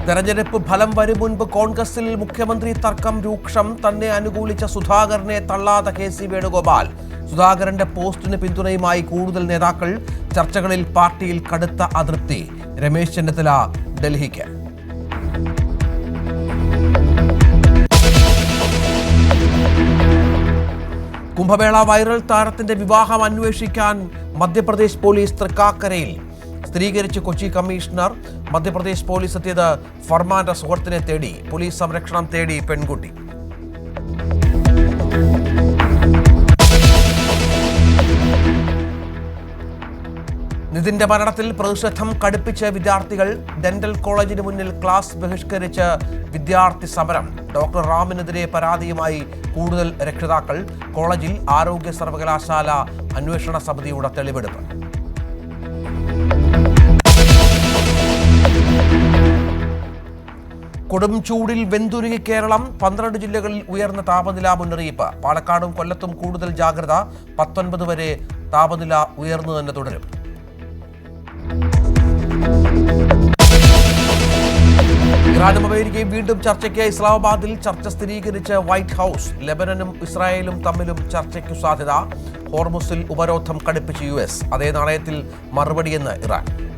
തെരഞ്ഞെടുപ്പ് ഫലം വരും മുൻപ് കോൺഗ്രസിൽ മുഖ്യമന്ത്രി തർക്കം രൂക്ഷം. തന്നെ അനുകൂലിച്ച സുധാകരനെ തള്ളാത്ത കെ സി വേണുഗോപാൽ. സുധാകരന്റെ പോസ്റ്റിന് പിന്തുണയുമായി കൂടുതൽ നേതാക്കൾ. ചർച്ചകളിൽ പാർട്ടിയിൽ കടുത്ത അതൃപ്തി. രമേശ് ചെന്നിത്തല ഡൽഹിക്ക്. കുംഭമേള വൈറൽ താരത്തിന്റെ വിവാഹം അന്വേഷിക്കാൻ മധ്യപ്രദേശ് പോലീസ് തൃക്കാക്കരയിൽ. സ്ഥിരീകരിച്ച് കൊച്ചി കമ്മീഷണർ. മധ്യപ്രദേശ് പോലീസ് എത്തിയത് ഫർമാന്റെ സുഹൃത്തിനെ തേടി. പോലീസ് സംരക്ഷണം തേടി പെൺകുട്ടി. നിതിന്റെ മരണത്തിൽ പ്രതിഷേധം കടുപ്പിച്ച് വിദ്യാർത്ഥികൾ. ഡെന്റൽ കോളേജിന് മുന്നിൽ ക്ലാസ് ബഹിഷ്കരിച്ച് വിദ്യാർത്ഥി സമരം. ഡോക്ടർ റാമിനെതിരെ പരാതിയുമായി കൂടുതൽ രക്ഷിതാക്കൾ. കോളേജിൽ ആരോഗ്യ സർവകലാശാല അന്വേഷണ സമിതിയുടെ തെളിവെടുപ്പ്. കൊടും ചൂടിൽ വെന്തുരുകി കേരളം. 12 ജില്ലകളിൽ ഉയർന്ന താപനില മുന്നറിയിപ്പ്. പാലക്കാടും കൊല്ലത്തും കൂടുതൽ ജാഗ്രത. 19 വരെ താപനില ഉയർന്നു തന്നെ തുടരും. ഇറാനും അമേരിക്കയും വീണ്ടും ചർച്ചയ്ക്ക്. ഇസ്ലാമാബാദിൽ ചർച്ച സ്ഥിരീകരിച്ച് വൈറ്റ് ഹൗസ്. ലെബനനും ഇസ്രായേലും തമ്മിലും ചർച്ചയ്ക്കു സാധ്യത. ഹോർമുസിൽ ഉപരോധം കടുപ്പിച്ച് US. അതേ നാണയത്തിൽ മറുപടിയെന്ന് ഇറാൻ.